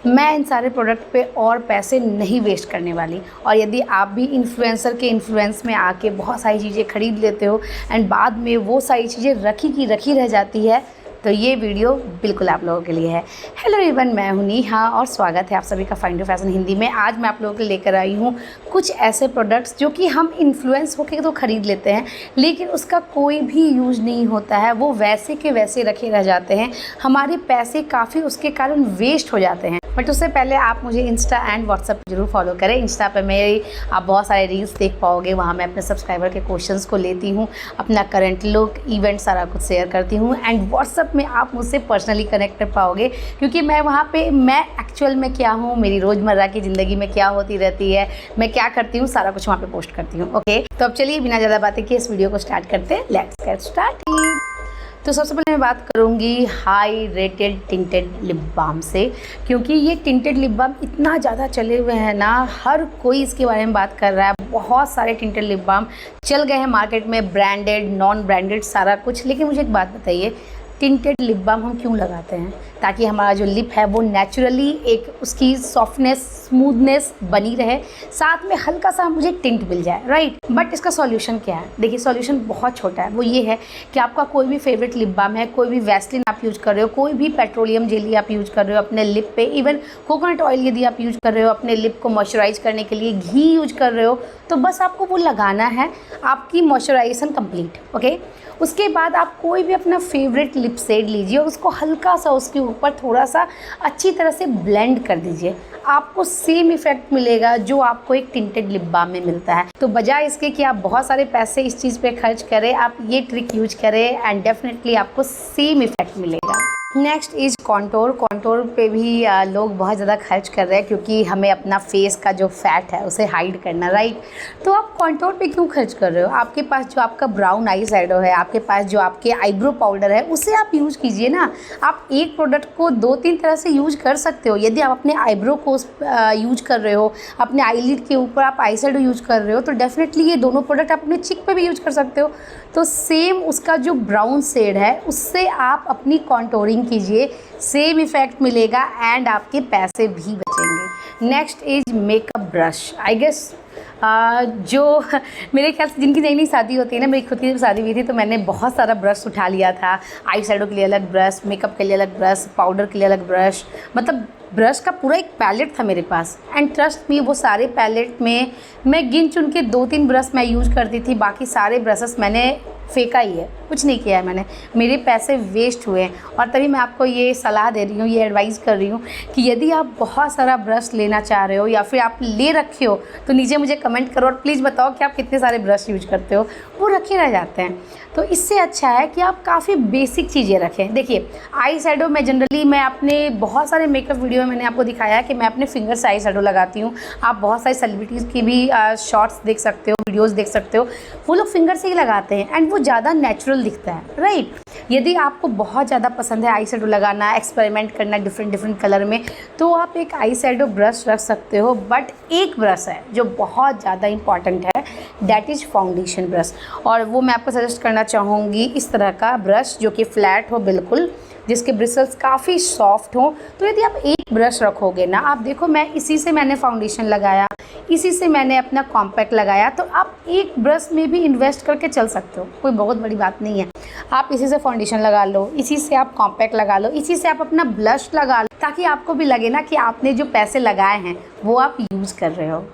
मैं इन सारे प्रोडक्ट पे और पैसे नहीं वेस्ट करने वाली। और यदि आप भी इन्फ्लुएंसर के इन्फ्लुएंस में आके बहुत सारी चीज़ें ख़रीद लेते हो एंड बाद में वो सारी चीज़ें रखी की रखी रह जाती है, तो ये वीडियो बिल्कुल आप लोगों के लिए है। हेलो एवरीवन, मैं हूं नेहा और स्वागत है आप सभी का फाइंड फैशन हिंदी में। आज मैं आप लोगों के लिए लेकर आई हूं कुछ ऐसे प्रोडक्ट्स जो कि हम इन्फ्लुएंस होकर तो ख़रीद लेते हैं, लेकिन उसका कोई भी यूज़ नहीं होता है, वो वैसे के वैसे रखे रह जाते हैं। हमारे पैसे काफ़ी उसके कारण वेस्ट हो जाते हैं। बट उससे पहले आप मुझे इंस्टा एंड व्हाट्सएप जरूर फॉलो करें। इंस्टा पे मेरी आप बहुत सारे रील्स देख पाओगे, वहाँ मैं अपने सब्सक्राइबर के क्वेश्चंस को लेती हूँ, अपना करंट लुक, इवेंट सारा कुछ शेयर करती हूँ। एंड व्हाट्सएप में आप मुझसे पर्सनली कनेक्ट कर पाओगे, क्योंकि मैं वहाँ पे मैं एक्चुअल में क्या हूँ, मेरी रोज़मर्रा की ज़िंदगी में क्या होती रहती है, मैं क्या करती हूँ, सारा कुछ वहाँ पे पोस्ट करती हूँ। ओके, तो अब चलिए बिना ज़्यादा बातें किए इस वीडियो को स्टार्ट करते हैं। Let's get started. तो सबसे पहले मैं बात करूँगी high rated tinted lip balm से, क्योंकि ये टिंटेड लिप बाम इतना ज़्यादा चले हुए हैं ना, हर कोई इसके बारे में बात कर रहा है। बहुत सारे टिंटेड लिप बाम चल गए हैं मार्केट में, ब्रांडेड नॉन ब्रांडेड सारा कुछ। लेकिन मुझे एक बात बताइए, टिंटेड लिप बाम हम क्यों लगाते हैं? ताकि हमारा जो लिप है वो नेचुरली एक उसकी सॉफ्टनेस, स्मूथनेस बनी रहे, साथ में हल्का सा मुझे टिंट मिल जाए, राइट। बट इसका सॉल्यूशन क्या है? देखिए, सॉल्यूशन बहुत छोटा है। वो ये है कि आपका कोई भी फेवरेट लिप बाम है, कोई भी वैसलिन आप यूज़ कर रहे हो, कोई भी पेट्रोलियम जेली आप यूज़ कर रहे हो अपने लिप पे, इवन कोकोनट ऑयल यदि आप यूज़ कर रहे हो अपने लिप को मॉइस्चराइज करने के लिए, घी यूज कर रहे हो, तो बस आपको वो लगाना है, आपकी मॉइस्चराइजेशन कंप्लीट। ओके, उसके बाद आप कोई भी अपना फेवरेट लिप शेड लीजिए और उसको हल्का सा उसके ऊपर थोड़ा सा अच्छी तरह से ब्लेंड कर दीजिए। आपको सेम इफेक्ट मिलेगा जो आपको एक टिंटेड लिप बाम में मिलता है। तो बजाय इसके कि आप बहुत सारे पैसे इस चीज़ पे खर्च करें, आप ये ट्रिक यूज करें एंड डेफिनेटली आपको सेम इफेक्ट मिलेगा। Next is contour. कॉन्टोर पे भी लोग बहुत ज़्यादा खर्च कर रहे हैं, क्योंकि हमें अपना फेस का जो फैट है उसे हाइड करना, राइट। तो आप कॉन्टोर पे क्यों खर्च कर रहे हो? आपके पास जो आपका ब्राउन आई शैडो है, आपके पास जो आपके आईब्रो पाउडर है, उसे आप यूज़ कीजिए ना। आप एक प्रोडक्ट को 2-3 तरह से यूज कर सकते हो। यदि आप अपने आईब्रो को यूज कर रहे हो, अपने आईलिड के ऊपर आप आई शैडो यूज कर रहे हो, तो डेफिनेटली ये दोनों प्रोडक्ट आप अपने चिक पे भी यूज कर सकते हो। तो सेम उसका जो ब्राउन शेड है उससे आप अपनी कॉन्टोरिंग कीजिए, सेम इफेक्ट मिलेगा एंड आपके पैसे भी बचेंगे। Next is makeup brush. I guess जो मेरे ख्याल से जिनकी नई नई शादी होती है ना, मेरी खुद की जब शादी हुई थी तो मैंने बहुत सारा ब्रश उठा लिया था। आई शैडो के लिए अलग ब्रश, मेकअप के लिए अलग ब्रश, पाउडर के लिए अलग ब्रश, मतलब ब्रश का पूरा एक पैलेट था मेरे पास। एंड ट्रस्ट मी, वो सारे पैलेट में मैं गिन चुन के 2-3 ब्रश मैं यूज़ करती थी, बाकी सारे ब्रशेस मैंने फेंका ही है, कुछ नहीं किया है मैंने। मेरे पैसे वेस्ट हुए हैं। और तभी मैं आपको ये सलाह दे रही हूँ, ये एडवाइस कर रही हूँ कि यदि आप बहुत सारा ब्रश लेना चाह रहे हो या फिर आप ले रखे हो, तो नीचे मुझे कमेंट करो और प्लीज़ बताओ कि आप कितने सारे ब्रश यूज करते हो। वो रखे रह जाते हैं। तो इससे अच्छा है कि आप काफ़ी बेसिक चीज़ें रखें। देखिए, आई शैडो में जनरली मैं अपने बहुत सारे मेकअप वीडियो में मैंने आपको दिखाया है कि मैं अपने फिंगर से आई शैडो लगाती हूँ। आप बहुत सारी सेलिब्रिटीज़ की भी शॉर्ट्स देख सकते हो, वीडियोज़ देख सकते हो, वो लोग फिंगर से ही लगाते हैं एंड वो ज़्यादा नेचुरल दिखता है, राइट। यदि आपको बहुत ज़्यादा पसंद है आई शैडो लगाना, एक्सपेरिमेंट करना डिफरेंट कलर में, तो आप एक आई शैडो ब्रश रख सकते हो। बट एक ब्रश है जो बहुत ज़्यादा इंपॉर्टेंट है, दैट इज़ फाउंडेशन ब्रश। और वो मैं आपको सजेस्ट करना चाहूँगी इस तरह का ब्रश जो कि फ्लैट हो बिल्कुल, जिसके ब्रिसल्स काफ़ी सॉफ्ट हो। तो यदि आप एक ब्रश रखोगे ना, आप देखो मैं इसी से मैंने फाउंडेशन लगाया, इसी से मैंने अपना कॉम्पैक्ट लगाया, तो आप एक ब्रश में भी इन्वेस्ट करके चल सकते हो, कोई बहुत बड़ी बात नहीं है। आप इसी से फाउंडेशन लगा लो, इसी से आप कॉम्पैक्ट लगा लो, इसी से आप अपना ब्लश लगा लो, ताकि आपको भी लगे ना कि आपने जो पैसे लगाए हैं वो आप यूज़ कर रहे हो।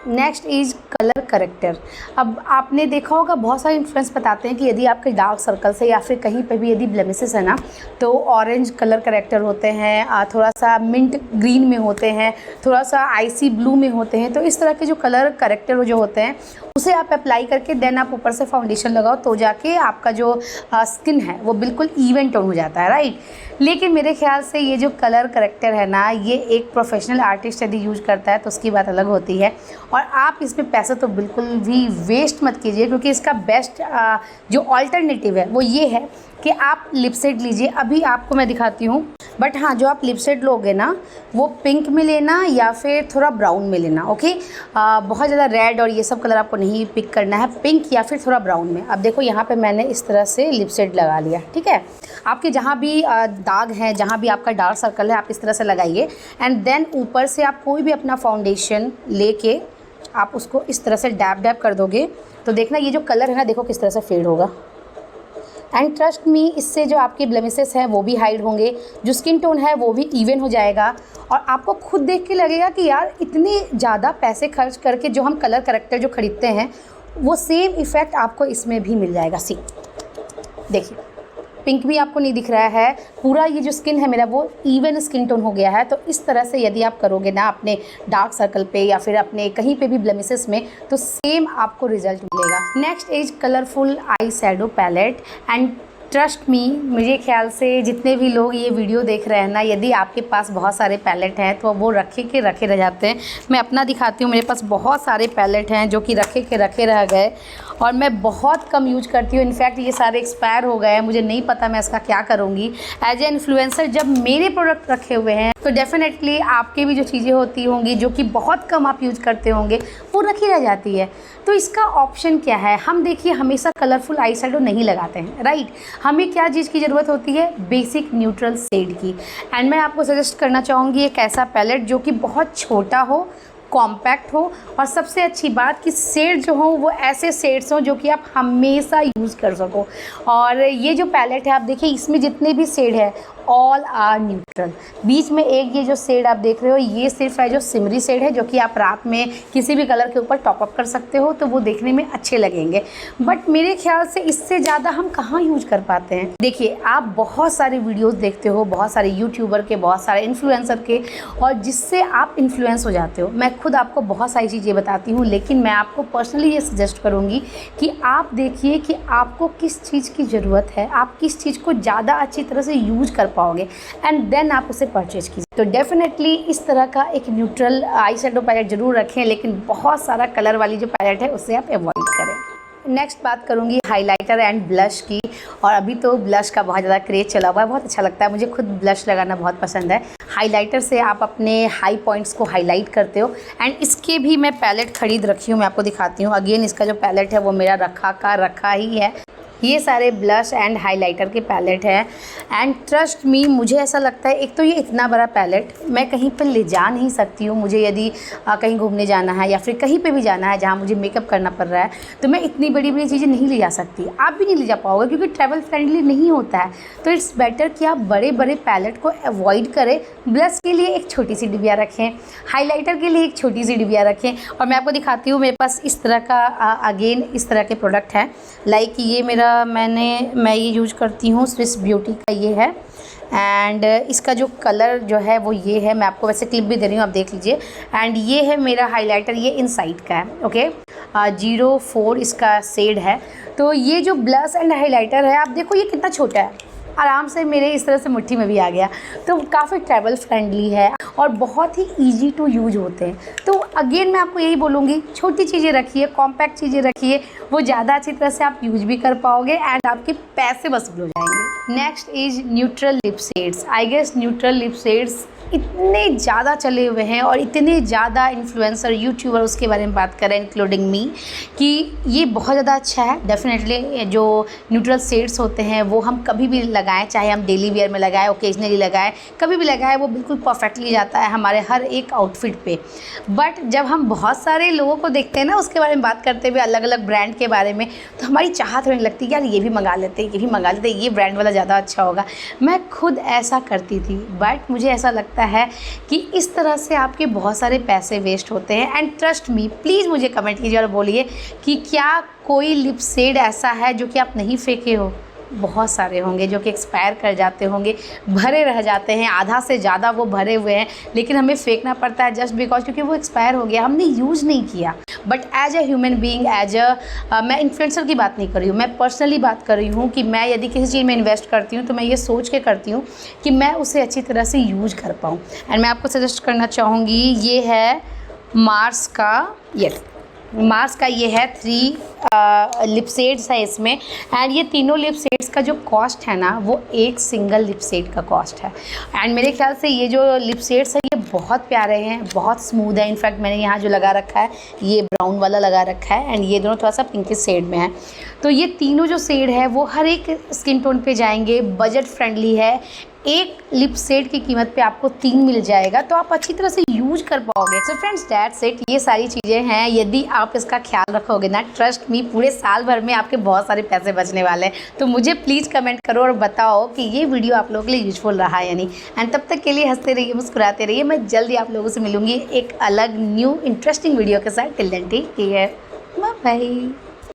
Next is colour corrector. अब आपने देखा होगा बहुत सारे इन्फ्लुएंस बताते हैं कि यदि आपके डार्क सर्कल से या फिर कहीं पे भी यदि ब्लेमिसेस है ना, तो ऑरेंज कलर करेक्टर होते हैं, थोड़ा सा मिंट ग्रीन में होते हैं, थोड़ा सा आइसी ब्लू में होते हैं। तो इस तरह के जो कलर करेक्टर जो होते हैं उसे आप अप्लाई करके देन आप ऊपर से फाउंडेशन लगाओ, तो जाके आपका जो स्किन है वो बिल्कुल इवन टोन हो जाता है, राइट। लेकिन मेरे ख्याल से ये जो कलर करेक्टर है ना, ये एक प्रोफेशनल आर्टिस्ट यदि यूज़ करता है तो उसकी बात अलग होती है। और आप इसमें पैसे तो बिल्कुल भी वेस्ट मत कीजिए, क्योंकि इसका बेस्ट जो ऑल्टरनेटिव है वो ये है कि आप लिपसेट लीजिए। अभी आपको मैं दिखाती हूँ, बट हाँ, जो आप लिपसेट लोगे ना वो पिंक में लेना या फिर थोड़ा ब्राउन में लेना। ओके, बहुत ज़्यादा रेड और ये सब कलर आपको नहीं पिक करना है, पिंक या फिर थोड़ा ब्राउन में। अब देखो यहाँ पे मैंने इस तरह से लिपसेट लगा लिया, ठीक है। आपके जहाँ भी दाग हैं, जहाँ भी आपका डार्क सर्कल है, आप इस तरह से लगाइए। एंड देन ऊपर से आप कोई भी अपना फाउंडेशन लेके आप उसको इस तरह से डैब डैब कर दोगे तो देखना ये जो कलर है ना, देखो किस तरह से फेड होगा। एंड ट्रस्ट मी, इससे जो आपके ब्लेमिसेस हैं वो भी हाइड होंगे, जो स्किन टोन है वो भी इवन हो जाएगा और आपको खुद देख के लगेगा कि यार इतने ज़्यादा पैसे खर्च करके जो हम कलर करेक्टर जो ख़रीदते हैं वो सेम इफ़ेक्ट आपको इसमें भी मिल जाएगा। सी देखिए, पिंक भी आपको नहीं दिख रहा है, पूरा ये जो स्किन है मेरा वो इवन स्किन टोन हो गया है। तो इस तरह से यदि आप करोगे ना अपने डार्क सर्कल पे या फिर अपने कहीं पे भी ब्लेमिसेस में, तो सेम आपको रिजल्ट मिलेगा। Next is colourful eye shadow palette. And trust me, मुझे ख्याल से जितने भी लोग ये वीडियो देख रहे हैं ना, यदि आपके पास बहुत सारे पैलेट हैं तो वो रखे रह जाते हैं। मैं अपना दिखाती हूँ, मेरे पास बहुत सारे पैलेट हैं जो कि रखे रह गए और मैं बहुत कम यूज करती हूँ। इनफैक्ट ये सारे एक्सपायर हो गए हैं, मुझे नहीं पता मैं इसका क्या करूँगी। एज ए इन्फ्लुएंसर जब मेरे प्रोडक्ट रखे हुए हैं तो डेफिनेटली आपके भी जो चीज़ें होती होंगी जो कि बहुत कम आप यूज करते होंगे वो रखी रह जाती है। तो इसका ऑप्शन क्या है? हम देखिए हमेशा कलरफुल आई शैडो नहीं लगाते हैं, राइट। हमें क्या चीज़ की ज़रूरत होती है? बेसिक न्यूट्रल शेड की। एंड मैं आपको सजेस्ट करना चाहूँगी एक ऐसा पैलेट जो कि बहुत छोटा हो, कॉम्पैक्ट हो और सबसे अच्छी बात कि शेड जो हो वो ऐसे शेड्स हों जो कि आप हमेशा यूज़ कर सको। और ये जो पैलेट है आप देखिए, इसमें जितने भी शेड है ऑल आर न्यूट्रल। बीच में एक ये जो शेड आप देख रहे हो ये सिर्फ है जो सिमरी शेड है, जो कि आप रात में किसी भी कलर के ऊपर टॉप अप कर सकते हो तो वो देखने में अच्छे लगेंगे। बट मेरे ख्याल से इससे ज़्यादा हम कहाँ यूज कर पाते हैं। देखिए, आप बहुत सारे वीडियोस देखते हो, बहुत सारे यूट्यूबर के, बहुत सारे इन्फ्लुएंसर के, और जिससे आप इन्फ्लुएंस हो जाते हो। मैं खुद आपको बहुत सारी चीज़ें बताती हूँ, लेकिन मैं आपको पर्सनली ये सजेस्ट करूँगी कि आप देखिए कि आपको किस चीज़ की ज़रूरत है, आप किस चीज़ को ज़्यादा अच्छी तरह से यूज कर पाओगे एंड देन आप उसे परचेज कीजिए। तो डेफिनेटली इस तरह का एक न्यूट्रल आई शैडो पैलेट ज़रूर रखें, लेकिन बहुत सारा कलर वाली जो पैलेट है उससे आप अवॉइड करें। नेक्स्ट बात करूँगी हाइलाइटर एंड ब्लश की। और अभी तो ब्लश का बहुत ज़्यादा क्रेज चला हुआ है, बहुत अच्छा लगता है, मुझे खुद ब्लश लगाना बहुत पसंद है। हाइलाइटर से आप अपने हाई पॉइंट्स को हाईलाइट करते हो। एंड इसके भी मैं पैलेट ख़रीद रखी हूँ, मैं आपको दिखाती हूँ। अगेन इसका जो पैलेट है वो मेरा रखा ही है। ये सारे ब्लश एंड हाइलाइटर के पैलेट है। एंड ट्रस्ट मी, मुझे ऐसा लगता है, एक तो ये इतना बड़ा पैलेट मैं कहीं पर ले जा नहीं सकती हूँ। मुझे यदि कहीं घूमने जाना है या फिर कहीं पे भी जाना है जहाँ मुझे मेकअप करना पड़ रहा है तो मैं इतनी बड़ी बड़ी चीज़ें नहीं ले जा सकती। आप भी नहीं ले जा पाओगे क्योंकि ट्रैवल फ्रेंडली नहीं होता है। तो इट्स बेटर कि आप बड़े बड़े पैलेट को अवॉइड करें। ब्लश के लिए एक छोटी सी डिबिया रखें, हाइलाइटर के लिए एक छोटी सी डिबिया रखें। और मैं आपको दिखाती हूँ, मेरे पास इस तरह का अगेन इस तरह के प्रोडक्ट हैं। लाइक ये मैं ये यूज करती हूँ, स्विस ब्यूटी का ये है। एंड इसका जो कलर जो है वो ये है, मैं आपको वैसे क्लिप भी दे रही हूँ, आप देख लीजिए। एंड ये है मेरा हाइलाइटर, ये इनसाइड का है, ओके। 04 इसका शेड है। तो ये जो ब्लश एंड हाइलाइटर है आप देखो ये कितना छोटा है, आराम से मेरे इस तरह से मुट्ठी में भी आ गया। तो काफ़ी ट्रैवल फ्रेंडली है और बहुत ही इजी टू यूज होते हैं। तो अगेन मैं आपको यही बोलूँगी, छोटी चीज़ें रखिए, कॉम्पैक्ट चीज़ें रखिए, वो ज़्यादा अच्छी तरह से आप यूज भी कर पाओगे एंड आपके पैसे वसूल हो जाएंगे। Next is neutral lip shades. I guess neutral lip shades इतने ज़्यादा चले हुए हैं और इतने ज़्यादा इन्फ्लुएंसर यूट्यूबर उसके बारे में बात करें इंक्लूडिंग मी, कि ये बहुत ज़्यादा अच्छा है। डेफिनेटली जो न्यूट्रल शेड्स होते हैं वो हम कभी भी लगाएं, चाहे हम डेली वेयर में लगाएं, ओकेजनली लगाएं, कभी भी लगाएं, वो बिल्कुल परफेक्टली जाता है हमारे हर एक आउटफिट पे। बट जब हम बहुत सारे लोगों को देखते हैं ना उसके बारे में बात करते हुए, अलग अलग ब्रांड के बारे में, तो हमारी चाहत होने लगती है यार ये भी मंगा लेते, ये भी मंगा लेते, ये ब्रांड वाला ज़्यादा अच्छा होगा। मैं खुद ऐसा करती थी, बट मुझे ऐसा लगता है कि इस तरह से आपके बहुत सारे पैसे वेस्ट होते हैं। एंड ट्रस्ट मी, प्लीज़ मुझे कमेंट कीजिए और बोलिए कि क्या कोई लिप शेड ऐसा है जो कि आप नहीं फेंके हो। बहुत सारे होंगे जो कि एक्सपायर कर जाते होंगे, भरे रह जाते हैं, आधा से ज़्यादा वो भरे हुए हैं, लेकिन हमें फेंकना पड़ता है जस्ट बिकॉज क्योंकि वो एक्सपायर हो गया, हमने यूज़ नहीं किया। But as a human being, मैं इन्फ्लुएंसर की बात नहीं कर रही हूँ, मैं पर्सनली बात कर रही हूँ कि मैं यदि किसी चीज़ में इन्वेस्ट करती हूँ तो मैं ये सोच के करती हूँ कि मैं उसे अच्छी तरह से यूज कर पाऊँ। एंड मैं आपको सजेस्ट करना चाहूँगी, ये है मार्स का, ये मार्स का ये है 3 लिप शेड्स है इसमें। एंड ये तीनों लिप शेड्स का जो कॉस्ट है ना वो एक सिंगल लिप शेड का कॉस्ट है। एंड मेरे ख्याल से ये जो लिप शेड्स है ये बहुत प्यारे हैं, बहुत स्मूथ है। इनफैक्ट मैंने यहाँ जो लगा रखा है ये ब्राउन वाला लगा रखा है, एंड ये दोनों थोड़ा सा पिंकिश शेड में है। तो ये तीनों जो शेड है वो हर एक स्किन टोन पे जाएंगे, बजट फ्रेंडली है। एक लिप शेड की कीमत पे आपको 3 मिल जाएगा, तो आप अच्छी तरह से यूज कर पाओगे। सो फ्रेंड्स दैट्स इट, ये सारी चीज़ें हैं। यदि आप इसका ख्याल रखोगे ना, ट्रस्ट मी, पूरे साल भर में आपके बहुत सारे पैसे बचने वाले हैं। तो मुझे प्लीज़ कमेंट करो और बताओ कि ये वीडियो आप लोगों के लिए यूजफुल रहा या नहीं। एंड तब तक के लिए हंसते रहिए, मुस्कुराते रहिए। मैं जल्दी आप लोगों से मिलूंगी एक अलग न्यू इंटरेस्टिंग वीडियो के साथ। Till then take care, bye bye.